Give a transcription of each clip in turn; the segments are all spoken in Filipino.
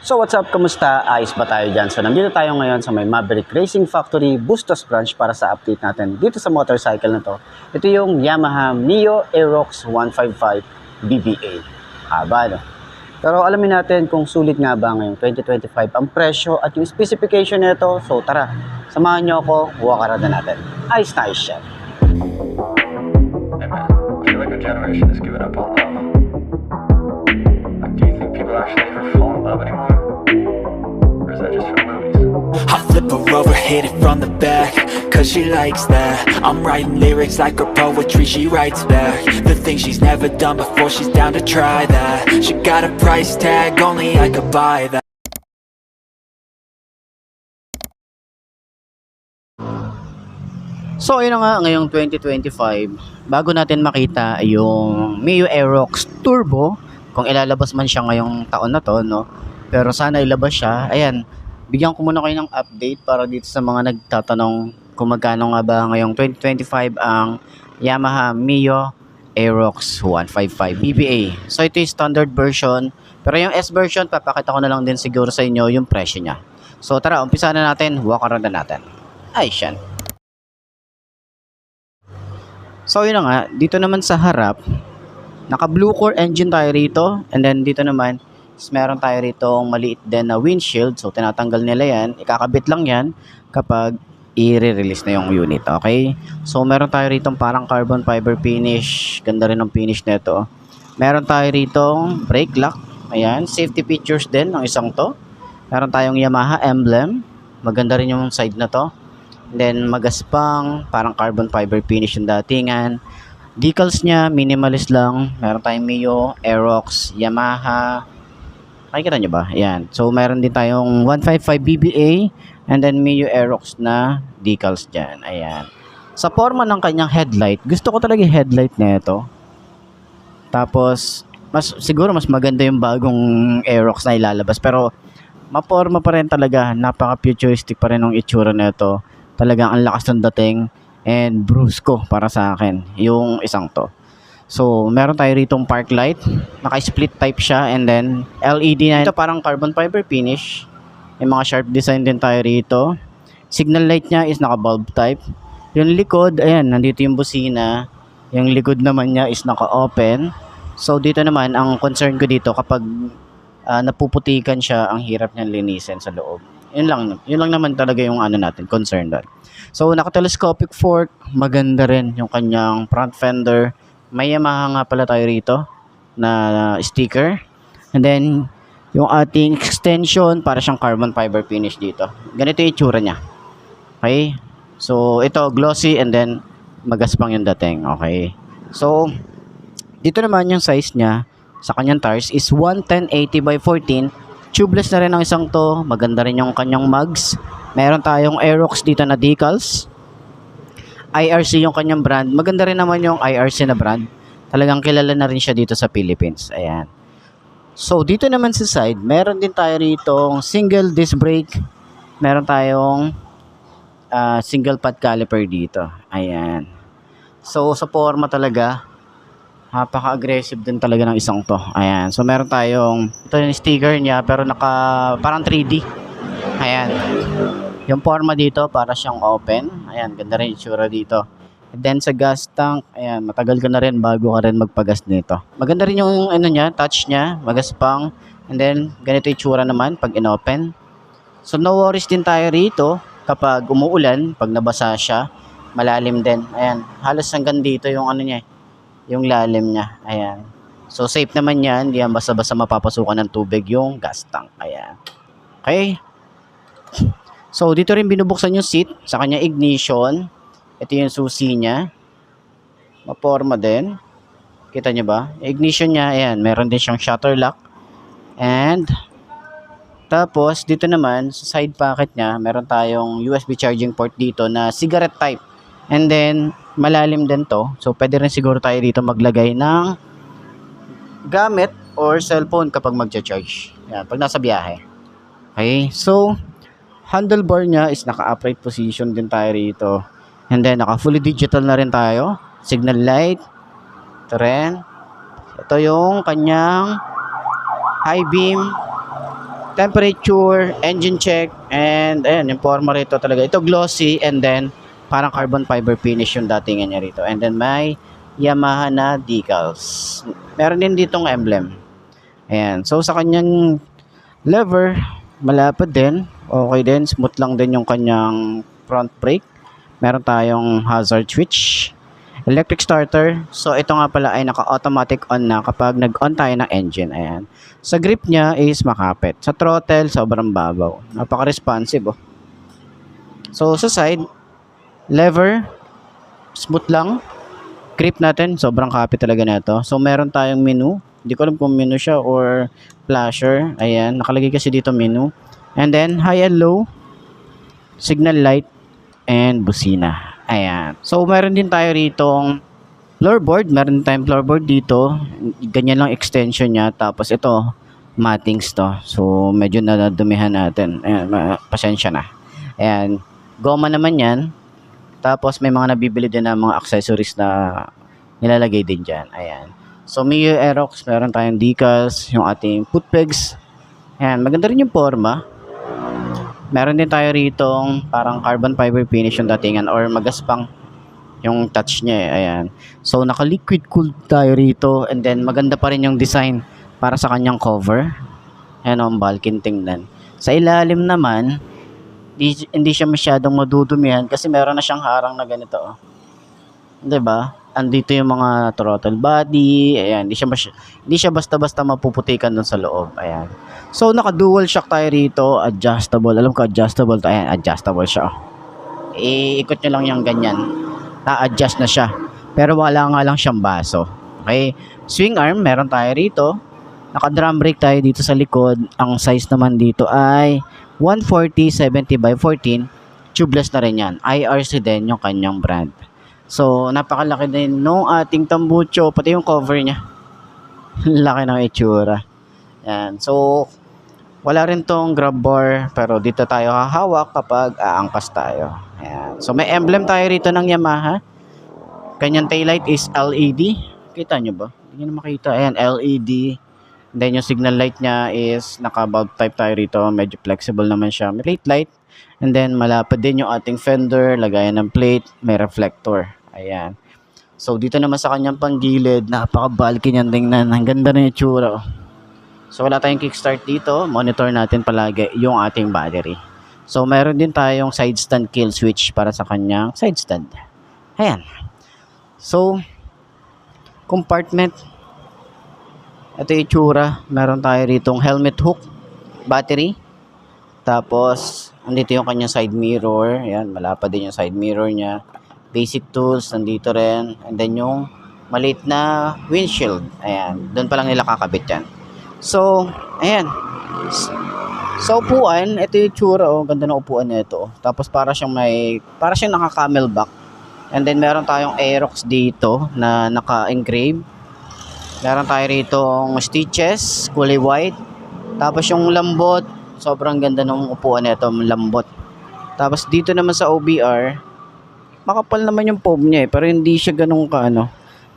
So what's up, kamusta? Ayos ba tayo dyan? So nandito tayo ngayon sa may Maverick Racing Factory Bustos Branch para sa update natin dito sa motorcycle na to. Ito yung Yamaha Mio Aerox 155 BBA. Haba, no? Pero alamin natin kung sulit nga ba ngayong 2025 ang presyo at yung specification nito. So tara, samahan nyo ako, wakarada natin. Ayos na ayos siya. Hey man, I feel like our generation has given up on love. Like, do you think people actually ever fall in love anymore? Or is that just for movies? I flip her over, hit it from the back, cause she likes that. I'm writing lyrics like her poetry, she writes back. The things she's never done before, she's down to try that. She got a price tag, only I could buy that. So ayun na nga, ngayong 2025, bago natin makita yung Mio Aerox Turbo, kung ilalabas man siya ngayong taon na to, no? Pero sana ilabas siya. Ayan, bigyan ko muna kayo ng update para dito sa mga nagtatanong kung magkano nga ba ngayong 2025 ang Yamaha Mio Aerox 155 BBA. So ito yung standard version, pero yung S version, papakita ko na lang din siguro sa inyo yung presyo niya. So tara, umpisa na natin, walk around na natin. Ay, siyan. So yun na nga, dito naman sa harap, naka blue core engine tayo rito, and then dito naman meron tayo rito maliit din na windshield. So tinatanggal nila yan, ikakabit lang yan kapag i-release na yung unit, okay? So meron tayo rito parang carbon fiber finish, ganda rin ng finish nito. Meron tayo rito brake lock, ayan, safety features din ng isang to. Meron tayong Yamaha emblem, maganda rin yung side na to. Then magaspang, parang carbon fiber finish yung datingan. Decals niya, minimalist lang. Meron tayong Mio, Aerox, Yamaha. Nakikita nyo ba? Ayan. So meron din tayong 155 BBA and then Mio Aerox na decals dyan. Ayan. Sa forma ng kanyang headlight, gusto ko talaga yung headlight na ito. Tapos, siguro mas maganda yung bagong Aerox na ilalabas. Pero, maporma pa rin talaga. Napaka-futuristic pa rin ng itsura na ito. Talagang ang lakas ng dating and brusco para sa akin yung isang to. So meron tayo ritong park light, naka-split type siya, and then LED na ito, parang carbon fiber finish. May mga sharp design din tayo rito. Signal light niya is naka-bulb type. Yung likod, ayan, nandito yung busina. Yung likod naman niya is naka-open. So dito naman, ang concern ko dito kapag napuputikan siya, ang hirap niyang linisin sa loob. Yun lang naman talaga yung ano natin, concern doon. So naka-telescopic fork, maganda rin yung kanyang front fender. May Yamaha nga pala tayo rito na sticker. And then yung ating extension, para siyang carbon fiber finish dito. Ganito yung itsura niya. Okay? So ito glossy and then magaspang yung dating. Okay? So dito naman yung size niya sa kanyang tires is 110/80 by 14. Tubeless na rin ang isang to. Maganda rin yung kanyang mugs. Meron tayong Aerox dito na decals. IRC yung kanyang brand. Maganda rin naman yung IRC na brand. Talagang kilala na rin siya dito sa Philippines. Ayan. So dito naman sa side, meron din tayo rito single disc brake. Meron tayong single pad caliper dito. Ayan. So sa forma talaga, napaka-aggressive din talaga ng isang to. Ayan. So meron tayong, ito yung sticker niya pero parang 3D. Ayan. Yung forma dito para siyang open. Ayan, ganda rin yung itsura dito. And then sa gas tank, ayan, matagal ka na rin bago ka rin magpagas nito. Maganda rin yung ano niya, touch niya, magaspang. And then ganito yung itsura naman pag inopen. So no worries din tayo rito kapag umuulan, pag nabasa siya, malalim din. Ayan, halos hanggang dito yung ano niya, yung lalim niya. Ayan. So safe naman yan, hindi yan basta-basta mapapasukan ng tubig yung gas tank. Ayan. Okay. So dito rin binubuksan yung seat sa kanya ignition. Ito yung susi niya. Maporma din. Kita nyo ba? Ignition niya, ayan, meron din siyang shutter lock. And tapos dito naman sa side pocket niya, meron tayong USB charging port dito na cigarette type. And then malalim din to. So pwede rin siguro tayo dito maglagay ng gamit or cellphone kapag magcha-charge. Ayan, pag nasa biyahe. Okay, so handlebar niya is naka-upright position din tayo rito. And then naka fully digital na rin tayo. Signal light. Ito rin. Ito yung kanyang high beam temperature, engine check, and ayan, yung forma rito talaga. Ito glossy, and then parang carbon fiber finish yung datingan niya rito. And then may Yamaha na decals. Meron din ditong emblem. Ayan. So sa kanyang lever, malapad din. Okay din, smooth lang din yung kanyang front brake. Meron tayong hazard switch. Electric starter. So ito nga pala ay naka-automatic on na kapag nag-on tayo ng engine. Ayan. Sa grip niya is makapit. Sa throttle, sobrang babaw. Napaka-responsive, oh. So sa side, lever, smooth lang. Grip natin, sobrang kapit talaga nito. So meron tayong menu. Hindi ko alam kung menu siya or flasher. Ayan, nakalagay kasi dito menu. And then high and low, signal light, and busina. Ayan. So, meron din tayo ritong floorboard. Meron tayong floorboard dito. Ganyan lang extension niya. Tapos ito, mattings to. So, medyo nadadumihan natin. Ayan, pasensya na. Ayan. Goma naman yan. Tapos, may mga nabibili din na mga accessories na nilalagay din dyan. Ayan. So, Mio Aerox. Meron tayong decals. Yung ating foot pegs. Ayan. Maganda rin yung forma. Meron din tayo ritong parang carbon fiber finish yung datingan or magaspang yung touch niya eh. Ayan. So naka-liquid cooled tayo rito, and then maganda pa rin yung design para sa kanyang cover. Ayan, ang bulkin tingnan. Sa ilalim naman, hindi siya masyadong madudumihan kasi meron na siyang harang na ganito. Oh. 'Di ba? Andito yung mga throttle body. Ayan, hindi siya basta-basta mapuputikan dun sa loob. Ayan. So, naka-dual shock tayo rito. Adjustable. Alam ko, adjustable to. Ayan, adjustable siya. Iikot nyo lang yung ganyan. Na-adjust na siya. Pero wala nga lang siyang baso. Okay. Swing arm, meron tayo rito. Naka-drum brake tayo dito sa likod. Ang size naman dito ay 140/70 by 14. Tubeless na rin yan. IRC din yung kanyang brand. So, napakalaki din nung ating tambucho, pati yung cover niya. Laki ng itsura. Yan. So, wala rin tong grab bar, pero dito tayo hahawak kapag aangkas tayo. Yan. So, may emblem tayo rito ng Yamaha. Kanyang taillight is LED. Kita nyo ba? Hindi nyo makita. Ayan, LED. Then, yung signal light niya is naka-bulb type tayo rito. Medyo flexible naman siya. May plate light. And then, malapad din yung ating fender. Lagayan ng plate. May reflector. Ayan. So, dito naman sa kanyang panggilid, napaka-bulky niyan tingnan. Ang ganda na yung itsura. Oh. So, wala tayong kickstart dito. Monitor natin palagi yung ating battery. So, meron din tayong side stand kill switch para sa kanyang side stand. Ayan. So, compartment. Ito yung itsura. Meron tayo ritong helmet hook, battery. Tapos, andito yung kanyang side mirror. Ayan, malapad din yung side mirror niya. Basic tools, nandito rin. And then yung maliit na windshield. Ayan, doon pa lang nila kakabit yan. So, ayan. Sa upuan, ito yung tsura. Oh, ganda ng upuan nito. Tapos para siyang naka-camelback. And then meron tayong Aerox dito na naka-engrave. Meron tayo rito stitches, kulay white. Tapos yung lambot, sobrang ganda ng upuan nito, lambot. Tapos dito naman sa OBR, makapal naman yung foam niya eh, pero hindi siya ganun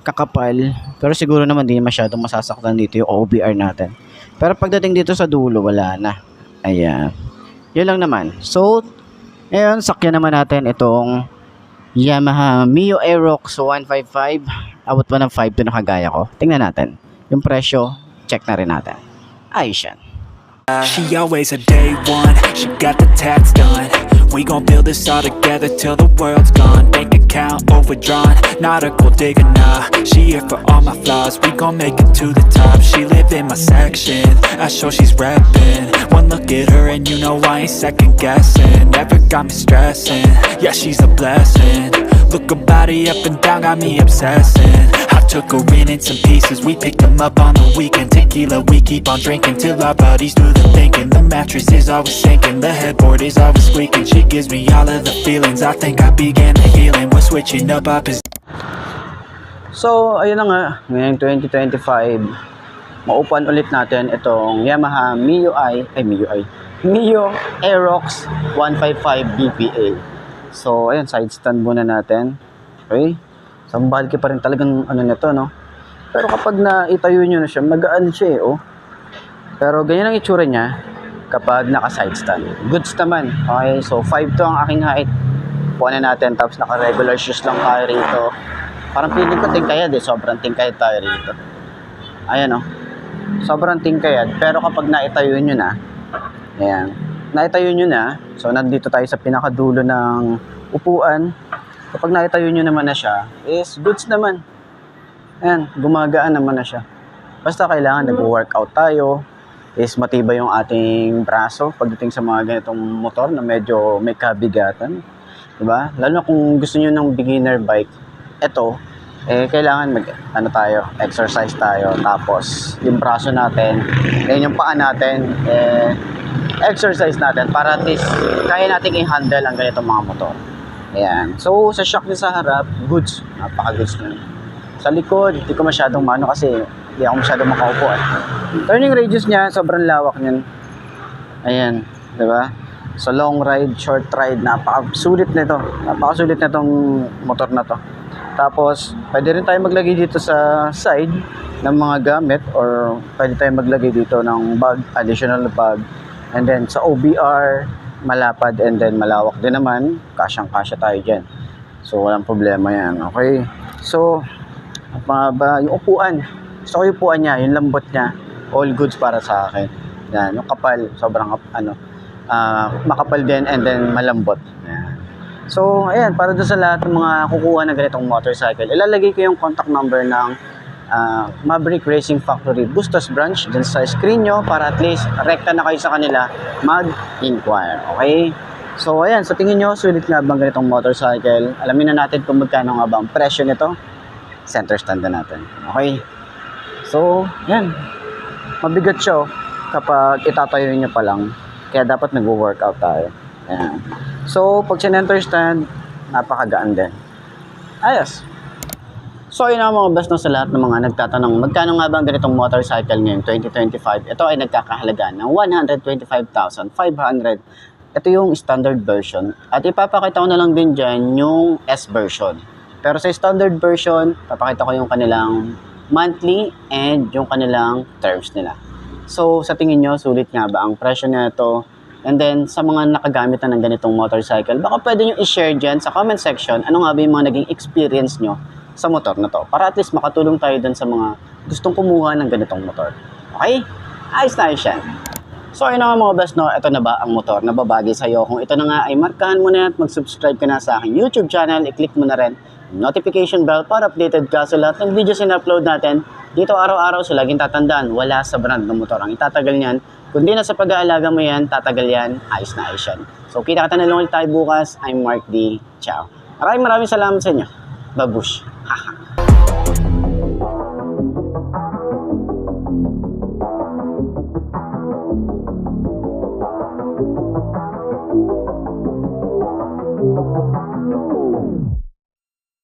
kakapal. Pero siguro naman hindi masyadong masasaktan dito yung OBR natin. Pero pagdating dito sa dulo, wala na. Ayan. Yun lang naman. So, ngayon, sakyan naman natin itong Yamaha Mio Aerox 155. Abot pa ng 5 to na kagaya ko. Tingnan natin. Yung presyo, check na rin natin. Ayos yan. She always a day one, she got the tats done. We gon' build this all together till the world's gone. Bank account overdrawn, not a gold digger, nah. She here for all my flaws, we gon' make it to the top. She live in my section, I show she's reppin'. One look at her and you know I ain't second guessing. Never got me stressing, yeah she's a blessing. Look her body up and down, got me obsessing. I took her in some pieces, we picked them up on the weekend. Tequila, we keep on drinking till our bodies do the thinking. The mattress is always sinking, the headboard is always squeaking. She gives me all of the feelings, I think I began the healing. We're switching up our positions. So, ayun na nga, ngayong 2025, maupan ulit natin itong Yamaha Mio Aerox 155 BPA. So, ayun, side stand muna natin. Okay? So, bulky pa rin talagang ano nito, no? Pero kapag naitayo nyo na siya, magaan siya eh, oh. Pero ganyan ang itsura niya. kapag naka-side stand. Goods naman. Okay, so 5'2" ang aking height. Puan na natin, tapos naka-regular shoes lang tayo rito. Parang feeling ko tingkayad eh, sobrang tingkayad tayo rito. Ayan oh, sobrang tingkayad. Pero kapag naitayo nyo na, ayan, naitayo nyo na, so nandito tayo sa pinakadulo ng upuan. Kapag naitayo nyo naman na siya, is goods naman. Ayan, gumagaan naman na siya. Basta kailangan nag-workout tayo, is matibay yung ating braso pagdating sa mga ganitong motor na medyo may kabigatan. Diba? Lalo na kung gusto nyo ng beginner bike, eto, kailangan exercise tayo. Tapos, yung braso natin, yung paa natin, exercise natin para at least kaya nating i-handle ang ganitong mga motor. Ayan. So, sa shock niya sa harap, goods. Napaka-goods nyo. Sa likod, hindi ko masyadong kasi hindi ako masyadong makaupo. Turning radius niya, sobrang lawak niyan. Ayan, di ba? So long ride, short ride, napakasulit nito. Napakasulit na itong motor na to. Tapos, pwede rin tayo maglagay dito sa side ng mga gamit or pwede tayo maglagay dito ng bag, additional bag. And then sa OBR, malapad and then malawak din naman. Kasyang-kasya tayo dyan. So, walang problema yan. Okay? So, yung upuan. Gusto ko yung upuan niya, yung lambot niya. All goods para sa akin. Yan, yung kapal, sobrang makapal din and then malambot. Yan. So, ayan, para doon sa lahat ng mga kukuha ng ganitong motorcycle, ilalagay ko yung contact number ng Maverick Racing Factory Bustos Branch dun sa screen nyo para at least rekta na kayo sa kanila mag-inquire. Okay? So, ayan, sa tingin nyo, sulit nga bang ganitong motorcycle? Alamin na natin kung magkano nga ba ang presyo nito. Center stand na natin. Okay? So, yan. Mabigat siya kapag itatayo nyo pa lang. Kaya dapat nag-workout tayo. Ayan. So, pag center stand, napakagaan din. Ayos. So, yun ang mga best sa lahat ng mga nagtatanong, magkano nga ba ang ganitong motorcycle ngayon, 2025? Ito ay nagkakahalaga ng 125,500. Ito yung standard version. At ipapakita ko na lang din dyan yung S version. Pero sa standard version, papakita ko yung kanilang monthly and yung kanilang terms nila. So, sa tingin nyo, sulit nga ba ang presyo na ito? And then, sa mga nakagamit na ng ganitong motorcycle, baka pwede nyo i-share dyan sa comment section ano nga ba yung mga naging experience nyo sa motor na to. Para at least makatulong tayo dun sa mga gustong kumuha ng ganitong motor. Okay? Ayos na ayos yan. So, ayun na nga mga best, no? Ito na ba ang motor na babagay sa'yo? Kung ito na nga ay markahan mo na at mag-subscribe ka na sa aking YouTube channel, i-click mo na rin notification bell para updated ka sa lahat ng videos na upload natin. Dito araw-araw so laging tatandaan, wala sa brand ng motor ang itatagal niyan. Kundi na sa pag-aalaga mo yan, tatagal yan, ayos na ayos yan. So kita-kita na lang ulit tayo bukas. I'm Mark D. Ciao. Maraming salamat sa inyo. Babush. Haha.